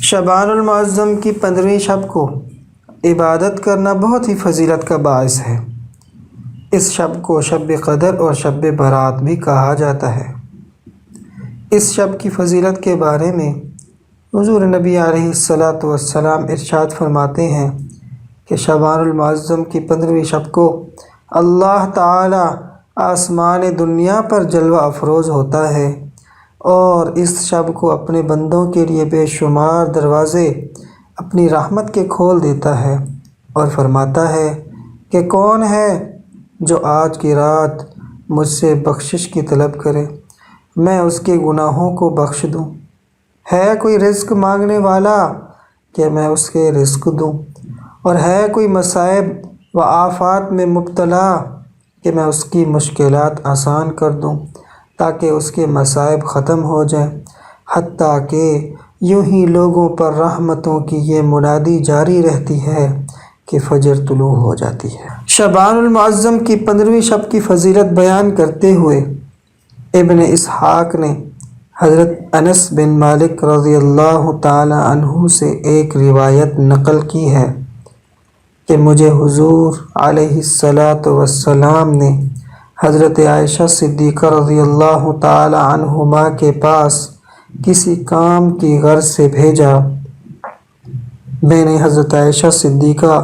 شعبان المعظم کی 15ویں شب کو عبادت کرنا بہت ہی فضیلت کا باعث ہے۔ اس شب کو شب قدر اور شب برات بھی کہا جاتا ہے۔ اس شب کی فضیلت کے بارے میں حضور نبی علیہ السلام ارشاد فرماتے ہیں کہ شعبان المعظم کی 15ویں شب کو اللہ تعالی آسمان دنیا پر جلوہ افروز ہوتا ہے اور اس شب کو اپنے بندوں کے لیے بے شمار دروازے اپنی رحمت کے کھول دیتا ہے اور فرماتا ہے کہ کون ہے جو آج کی رات مجھ سے بخشش کی طلب کرے، میں اس کے گناہوں کو بخش دوں۔ ہے کوئی رزق مانگنے والا کہ میں اس کے رزق دوں، اور ہے کوئی مصائب و آفات میں مبتلا کہ میں اس کی مشکلات آسان کر دوں تاکہ اس کے مصائب ختم ہو جائیں، حتیٰ کہ یوں ہی لوگوں پر رحمتوں کی یہ منادی جاری رہتی ہے کہ فجر طلوع ہو جاتی ہے۔ شعبان المعظم کی 15ویں شب کی فضیلت بیان کرتے ہوئے ابن اسحاق نے حضرت انس بن مالک رضی اللہ تعالی عنہ سے ایک روایت نقل کی ہے کہ مجھے حضور علیہ السلام نے حضرت عائشہ صدیقہ رضی اللہ تعالی عنہما کے پاس کسی کام کی غرض سے بھیجا۔ میں نے حضرت عائشہ صدیقہ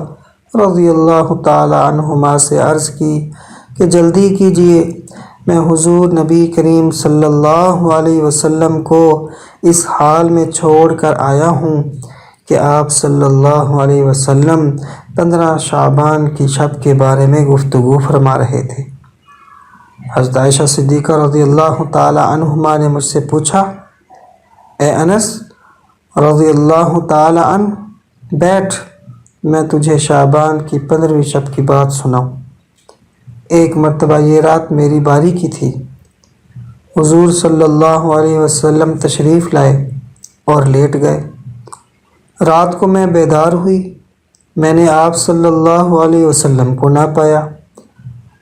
رضی اللہ تعالی عنہما سے عرض کی کہ جلدی کیجیے، میں حضور نبی کریم صلی اللہ علیہ وسلم کو اس حال میں چھوڑ کر آیا ہوں کہ آپ صلی اللہ علیہ وسلم 15 شعبان کی شب کے بارے میں گفتگو فرما رہے تھے۔ حضرت عائشہ صدیقہ رضی اللہ تعالی عنہما نے مجھ سے پوچھا، اے انس رضی اللہ تعالی عنہ، بیٹھ، میں تجھے شعبان کی 15ویں شب کی بات سناؤں۔ ایک مرتبہ یہ رات میری باری کی تھی۔ حضور صلی اللہ علیہ وسلم تشریف لائے اور لیٹ گئے۔ رات کو میں بیدار ہوئی، میں نے آپ صلی اللہ علیہ وسلم کو نہ پایا۔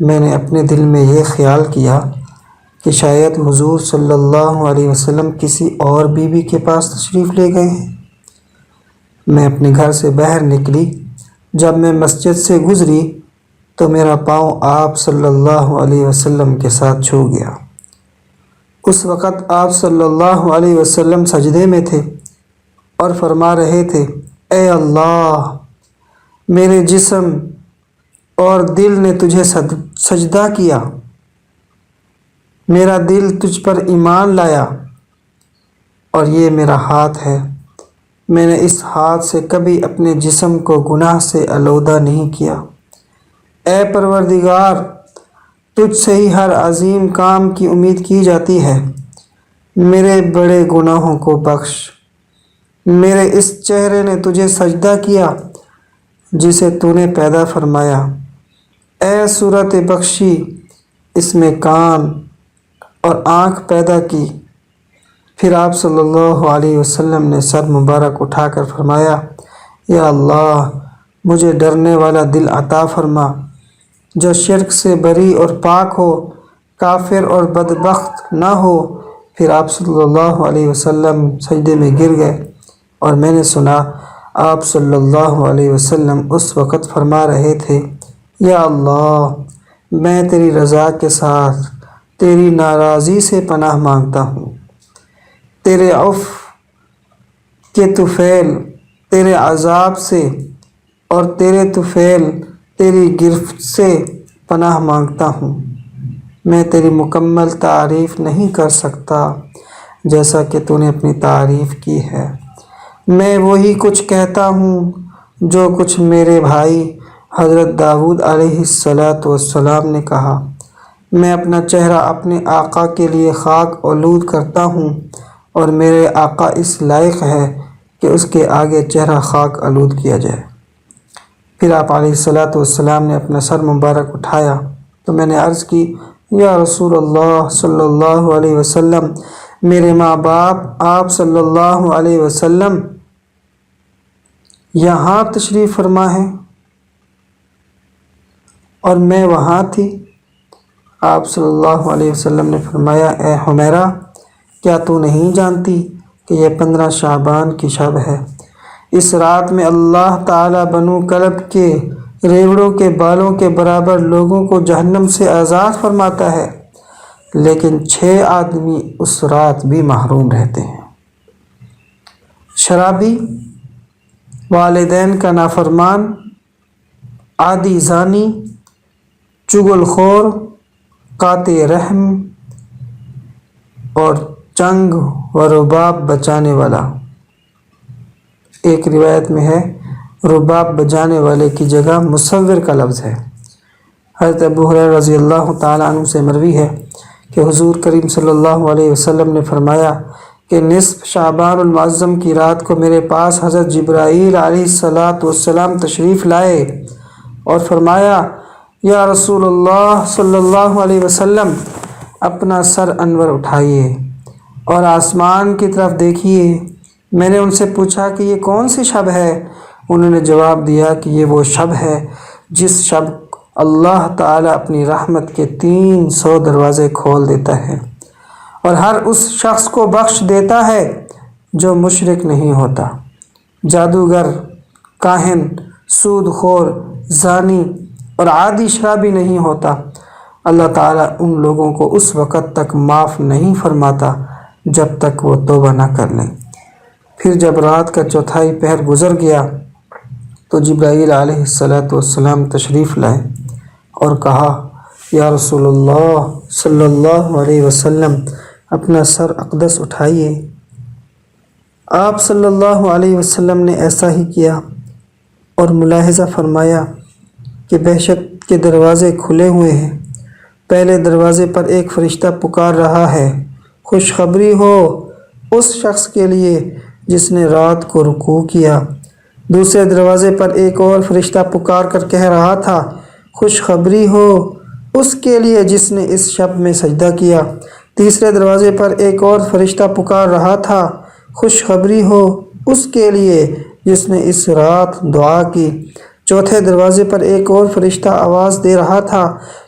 میں نے اپنے دل میں یہ خیال کیا کہ شاید حضور صلی اللہ علیہ وسلم کسی اور بیوی کے پاس تشریف لے گئے ہیں۔ میں اپنے گھر سے باہر نکلی۔ جب میں مسجد سے گزری تو میرا پاؤں آپ صلی اللہ علیہ وسلم کے ساتھ چھو گیا۔ اس وقت آپ صلی اللہ علیہ وسلم سجدے میں تھے اور فرما رہے تھے، اے اللہ، میرے جسم اور دل نے تجھے سجدہ کیا، میرا دل تجھ پر ایمان لایا، اور یہ میرا ہاتھ ہے، میں نے اس ہاتھ سے کبھی اپنے جسم کو گناہ سے آلودہ نہیں کیا۔ اے پروردگار، تجھ سے ہی ہر عظیم کام کی امید کی جاتی ہے، میرے بڑے گناہوں کو بخش۔ میرے اس چہرے نے تجھے سجدہ کیا جسے تو نے پیدا فرمایا۔ اے صورت بخشی، اس میں کان اور آنکھ پیدا کی۔ پھر آپ صلی اللہ علیہ وسلم نے سر مبارک اٹھا کر فرمایا، یا اللہ، مجھے ڈرنے والا دل عطا فرما جو شرک سے بری اور پاک ہو، کافر اور بدبخت نہ ہو۔ پھر آپ صلی اللہ علیہ وسلم سجدے میں گر گئے اور میں نے سنا آپ صلی اللہ علیہ وسلم اس وقت فرما رہے تھے، یا اللہ، میں تیری رضا کے ساتھ تیری ناراضی سے پناہ مانگتا ہوں۔ تیرے عفو کے طفیل تیرے عذاب سے اور تیرے طفیل تیری گرفت سے پناہ مانگتا ہوں۔ میں تیری مکمل تعریف نہیں کر سکتا جیسا کہ تو نے اپنی تعریف کی ہے۔ میں وہی کچھ کہتا ہوں جو کچھ میرے بھائی حضرت داؤد علیہ السلام نے کہا۔ میں اپنا چہرہ اپنے آقا کے لیے خاک آلود کرتا ہوں، اور میرے آقا اس لائق ہے کہ اس کے آگے چہرہ خاک آلود کیا جائے۔ پھر آپ علیہ السلام نے اپنا سر مبارک اٹھایا تو میں نے عرض کی، یا رسول اللہ صلی اللہ علیہ وسلم، میرے ماں باپ آپ صلی اللہ علیہ وسلم یہاں تشریف فرما ہے اور میں وہاں تھی۔ آپ صلی اللہ علیہ وسلم نے فرمایا، اے حمیرہ، کیا تو نہیں جانتی کہ یہ 15 شعبان کی شب ہے۔ اس رات میں اللہ تعالیٰ بنو کلب کے ریوڑوں کے بالوں کے برابر لوگوں کو جہنم سے آزاد فرماتا ہے، لیکن 6 آدمی اس رات بھی محروم رہتے ہیں۔ شرابی، والدین کا نافرمان، عادی زانی، چغل خور، قاطع رحم اور چنگ و رباب بجانے والا۔ ایک روایت میں ہے رباب بجانے والے کی جگہ مصور کا لفظ ہے۔ حضرت ابو ہریرہ رضی اللہ تعالیٰ عنہ سے مروی ہے کہ حضور کریم صلی اللہ علیہ وسلم نے فرمایا کہ نصف شعبان المعظم کی رات کو میرے پاس حضرت جبرائیل علیہ السلام تشریف لائے اور فرمایا، یا رسول اللہ صلی اللہ علیہ وسلم، اپنا سر انور اٹھائیے اور آسمان کی طرف دیکھیے۔ میں نے ان سے پوچھا کہ یہ کون سی شب ہے؟ انہوں نے جواب دیا کہ یہ وہ شب ہے جس شب اللہ تعالیٰ اپنی رحمت کے 300 دروازے کھول دیتا ہے اور ہر اس شخص کو بخش دیتا ہے جو مشرک نہیں ہوتا، جادوگر، کاہن، سود خور، زانی اور عادی شرابی نہیں ہوتا۔ اللہ تعالیٰ ان لوگوں کو اس وقت تک معاف نہیں فرماتا جب تک وہ توبہ نہ کر لیں۔ پھر جب رات کا چوتھائی پہر گزر گیا تو جبرائیل علیہ السلام تشریف لائے اور کہا، یا رسول اللہ صلی اللہ علیہ وسلم، اپنا سر اقدس اٹھائیے۔ آپ صلی اللہ علیہ وسلم نے ایسا ہی کیا اور ملاحظہ فرمایا کہ بہشت کے دروازے کھلے ہوئے ہیں۔ پہلے دروازے پر ایک فرشتہ پکار رہا ہے، خوشخبری ہو اس شخص کے لیے جس نے رات کو رکوع کیا۔ دوسرے دروازے پر ایک اور فرشتہ پکار کر کہہ رہا تھا، خوشخبری ہو اس کے لیے جس نے اس شب میں سجدہ کیا۔ تیسرے دروازے پر ایک اور فرشتہ پکار رہا تھا، خوشخبری ہو اس کے لیے جس نے اس رات دعا کی۔ چوتھے دروازے پر ایک اور فرشتہ آواز دے رہا تھا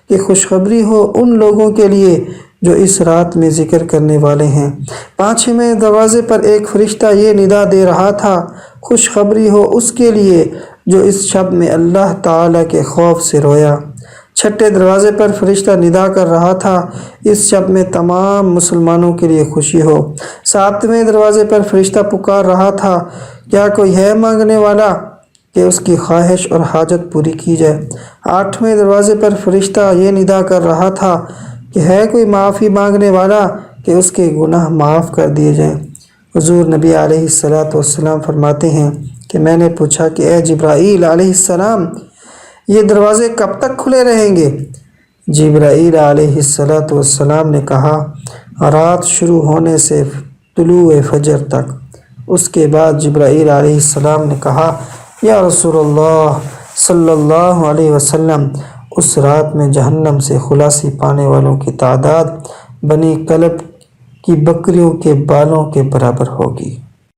کہ خوشخبری ہو ان لوگوں کے لیے جو اس رات میں ذکر کرنے والے ہیں۔ پانچویں دروازے پر ایک فرشتہ یہ ندا دے رہا تھا، خوشخبری ہو اس کے لیے جو اس شب میں اللہ تعالیٰ کے خوف سے رویا۔ چھٹے دروازے پر فرشتہ ندا کر رہا تھا، اس شب میں تمام مسلمانوں کے لیے خوشی ہو۔ ساتویں دروازے پر فرشتہ پکار رہا تھا، کیا کوئی ہے مانگنے والا کہ اس کی خواہش اور حاجت پوری کی جائے۔ آٹھویں دروازے پر فرشتہ یہ ندا کر رہا تھا کہ ہے کوئی معافی مانگنے والا کہ اس کے گناہ معاف کر دیے جائیں۔ حضور نبی علیہ السلام فرماتے ہیں کہ میں نے پوچھا کہ اے جبرائیل علیہ السلام، یہ دروازے کب تک کھلے رہیں گے؟ جبرائیل علیہ السلام نے کہا، رات شروع ہونے سے طلوع فجر تک۔ اس کے بعد جبرائیل علیہ السلام نے کہا، یا رسول اللہ صلی اللہ علیہ وسلم، اس رات میں جہنم سے خلاصی پانے والوں کی تعداد بنی کلب کی بکریوں کے بالوں کے برابر ہوگی۔